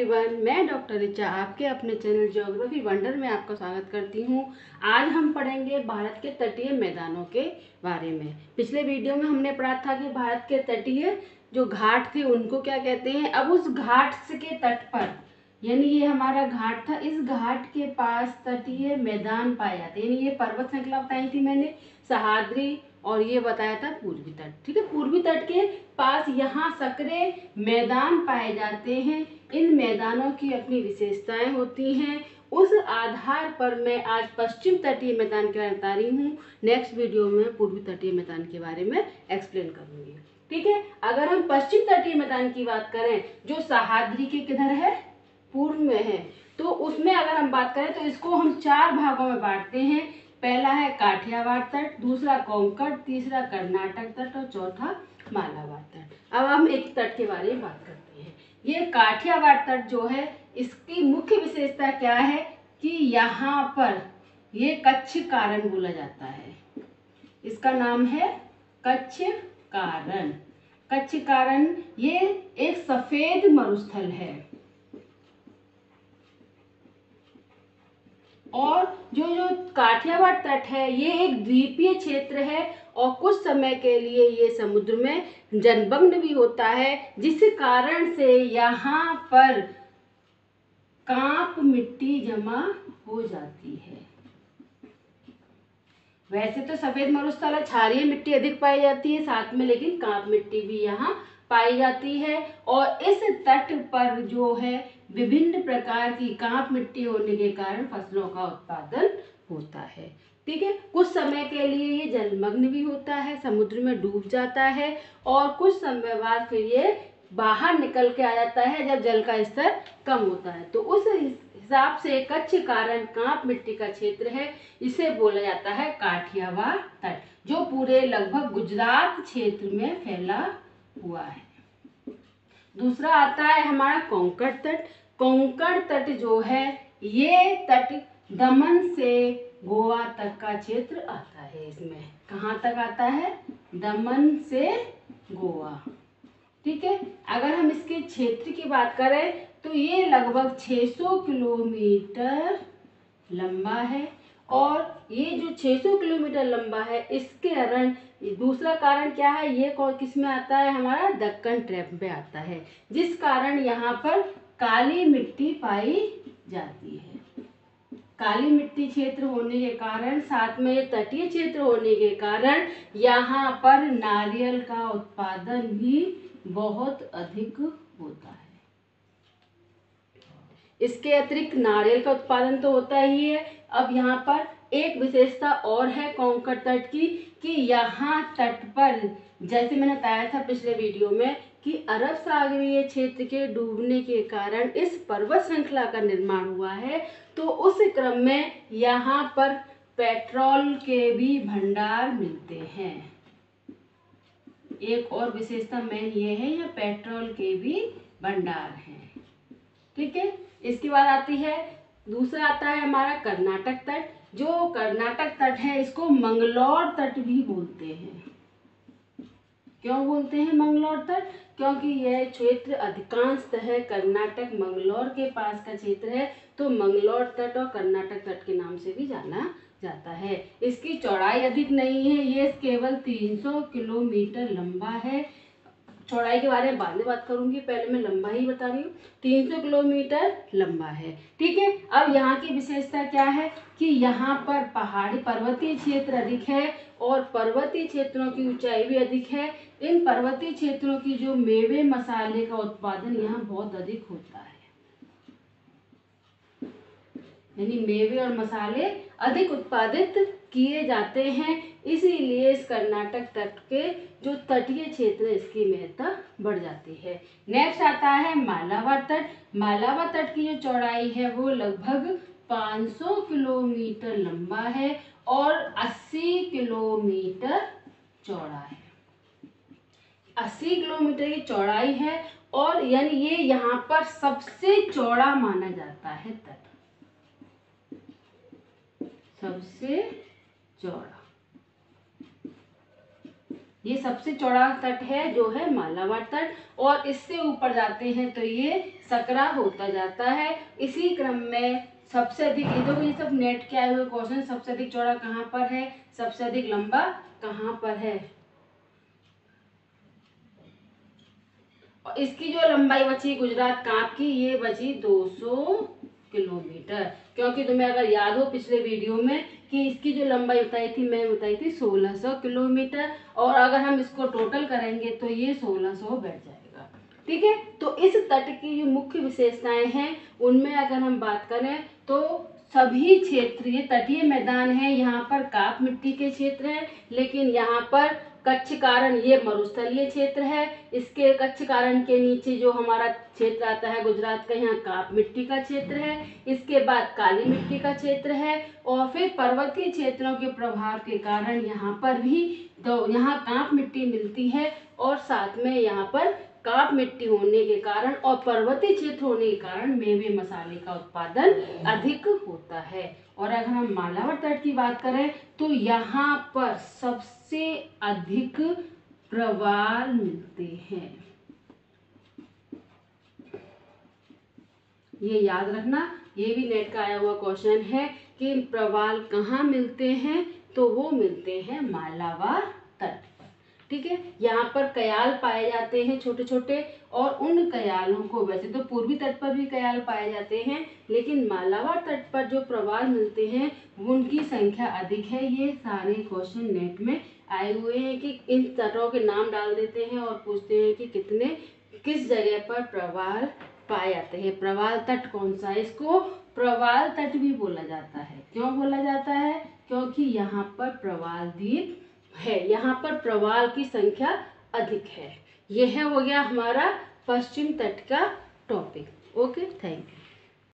Everyone, मैं doctor Richa आपके अपने चैनल ज्योग्राफी वंडर में आपका स्वागत करती हूं। आज हम पढ़ेंगे भारत के तटीय मैदानों के बारे में। पिछले वीडियो में हमने पढ़ा था कि भारत के तटीय जो घाट थे उनको क्या कहते हैं। अब उस घाट के तट पर, यानी ये हमारा घाट था, इस घाट के पास तटीय मैदान पाए जाते हैं। यानी ये पर्वत श्रृंखला बताई थी मैंने, सह्याद्री, और ये बताया था पूर्वी तट। ठीक है, पूर्वी तट के पास यहाँ सकरे मैदान पाए जाते हैं। इन मैदानों की अपनी विशेषताएं होती हैं। उस आधार पर मैं आज पश्चिम तटीय मैदान के बारे में बता रही हूँ। नेक्स्ट वीडियो में पूर्वी तटीय मैदान के बारे में एक्सप्लेन करूंगी। ठीक है, अगर हम पश्चिम तटीय मैदान की बात करें जो सह्याद्री के किधर है, पूर्व में है, तो उसमें अगर हम बात करें तो इसको हम 4 भागों में बांटते हैं। पहला है काठियावाड़ तट, दूसरा कोंकण, तीसरा कर्नाटक तट और चौथा मालाबार तट। अब हम एक तट के बारे में बात करते हैं। ये काठियावाड़ तट जो है, इसकी मुख्य विशेषता क्या है कि यहाँ पर ये कच्छ कारण बोला जाता है। इसका नाम है कच्छ कारण। कच्छ कारण ये एक सफेद मरुस्थल है और जो काठियावाड़ तट है ये एक द्वीपीय क्षेत्र है और कुछ समय के लिए ये समुद्र में जलमग्न भी होता है, जिस कारण से यहाँ पर कांप मिट्टी जमा हो जाती है। वैसे तो सफेद मरुस्थल है, क्षारीय मिट्टी अधिक पाई जाती है साथ में, लेकिन कांप मिट्टी भी यहाँ पाई जाती है। और इस तट पर जो है विभिन्न प्रकार की कांप मिट्टी होने के कारण फसलों का उत्पादन होता है। ठीक है, कुछ समय के लिए ये जलमग्न भी होता है, समुद्र में डूब जाता है और कुछ समय बाद फिर ये बाहर निकल के आ जाता है जब जल का स्तर कम होता है। तो उस हिसाब से कच्छ कारण कांप मिट्टी का क्षेत्र है, इसे बोला जाता है काठियावाड़ तट, जो पूरे लगभग गुजरात क्षेत्र में फैला हुआ है। दूसरा आता है हमारा कोंकण तट। कोंकण तट जो है ये तट दमन से गोवा तक का क्षेत्र आता है। इसमें कहाँ तक आता है? दमन से गोवा। ठीक है, अगर हम इसके क्षेत्र की बात करें तो ये लगभग 600 किलोमीटर लंबा है और ये जो 600 किलोमीटर लंबा है इसके कारण दूसरा कारण क्या है, ये किस में आता है? हमारा दक्कन ट्रैप में आता है, जिस कारण यहाँ पर काली मिट्टी पाई जाती है। काली मिट्टी क्षेत्र होने के कारण, साथ में ये तटीय क्षेत्र होने के कारण यहाँ पर नारियल का उत्पादन भी बहुत अधिक होता है। इसके अतिरिक्त नारियल का उत्पादन तो होता ही है। अब यहाँ पर एक विशेषता और है कोंकण तट की कि यहाँ तट पर, जैसे मैंने बताया था पिछले वीडियो में, कि अरब सागरीय क्षेत्र के डूबने के कारण इस पर्वत श्रृंखला का निर्माण हुआ है। तो उस क्रम में यहाँ पर पेट्रोल के भी भंडार मिलते हैं। एक और विशेषता मेन ये है, यह पेट्रोल के भी भंडार हैं। ठीक है, इसके बाद आती है, दूसरा आता है हमारा कर्नाटक तट। जो कर्नाटक तट है इसको मंगलोर तट भी बोलते हैं। क्यों बोलते हैं मंगलोर तट? क्योंकि यह क्षेत्र अधिकांशतः कर्नाटक मंगलोर के पास का क्षेत्र है, तो मंगलोर तट और कर्नाटक तट के नाम से भी जाना जाता है। इसकी चौड़ाई अधिक नहीं है, ये केवल 300 किलोमीटर लंबा है। चौड़ाई के बारे में बाद में बात करूंगी, पहले मैं लंबा ही बता रही हूँ। 300 किलोमीटर लंबा है। ठीक है, अब यहाँ की विशेषता क्या है कि यहाँ पर पहाड़ी पर्वतीय क्षेत्र अधिक है और पर्वतीय क्षेत्रों की ऊंचाई भी अधिक है। इन पर्वतीय क्षेत्रों की जो मेवे मसाले का उत्पादन यहाँ बहुत अधिक होता है, यानी मेवे और मसाले अधिक उत्पादित किए जाते हैं। इसीलिए इस कर्नाटक तट के जो तटीय क्षेत्र है इसकी महत्ता बढ़ जाती है। नेक्स्ट आता है मालाबार तट। मालाबार तट की जो चौड़ाई है वो लगभग 500 किलोमीटर लंबा है और 80 किलोमीटर चौड़ा है। 80 किलोमीटर की चौड़ाई है और यानी ये यहाँ पर सबसे चौड़ा माना जाता है तट, सबसे चौड़ा। ये सबसे चौड़ा तट है जो है मालाबार तट, और इससे ऊपर जाते हैं तो ये सकरा होता जाता है। इसी क्रम में सबसे अधिक, ये देखो ये सब नेट के आए हुए क्वेश्चन, सबसे अधिक चौड़ा कहाँ पर है, सबसे अधिक लंबा कहाँ पर है। और इसकी जो लंबाई बची गुजरात कांप की, ये बची 200 किलोमीटर, क्योंकि तुम्हें अगर याद हो पिछले वीडियो में कि इसकी जो लंबाई बताई थी, मैं बताई थी 1600 किलोमीटर, और अगर हम इसको टोटल करेंगे तो ये 1600 बैठ जाएगा। ठीक है, तो इस तट की जो मुख्य विशेषताएं हैं उनमें अगर हम बात करें तो सभी क्षेत्र, ये तटीय मैदान है, यहाँ पर काप मिट्टी के क्षेत्र हैं, लेकिन यहाँ पर कच्छ कारण, ये मरुस्थलीय क्षेत्र है, इसके कच्छ कारण के नीचे जो हमारा क्षेत्र आता है गुजरात का, यहाँ काप मिट्टी का क्षेत्र है, इसके बाद काली मिट्टी का क्षेत्र है, और फिर पर्वतीय क्षेत्रों के प्रभाव के कारण यहाँ पर भी यहाँ काप मिट्टी मिलती है, और साथ में यहाँ पर काप मिट्टी होने के कारण और पर्वतीय क्षेत्र होने के कारण मेवे मसाले का उत्पादन अधिक होता है। और अगर हम मालाबार तट की बात करें तो यहाँ पर सबसे अधिक प्रवाल मिलते हैं। ये याद रखना, ये भी नेट का आया हुआ क्वेश्चन है कि प्रवाल कहाँ मिलते हैं, तो वो मिलते हैं मालाबार तट। ठीक है, यहाँ पर कयाल पाए जाते हैं छोटे छोटे, और उन कयालों को, वैसे तो पूर्वी तट पर भी कयाल पाए जाते हैं, लेकिन मालाबार तट पर जो प्रवाल मिलते हैं उनकी संख्या अधिक है। ये सारे क्वेश्चन नेट में आए हुए हैं कि इन तटों के नाम डाल देते हैं और पूछते हैं कि किस जगह पर प्रवाल पाए जाते हैं। प्रवाल तट कौन सा है, इसको प्रवाल तट भी बोला जाता है। क्यों बोला जाता है, क्योंकि यहाँ पर प्रवाल द्वीप है, यहाँ पर प्रवाल की संख्या अधिक है। यह हो गया हमारा पश्चिम तट का टॉपिक। Okay, thank you.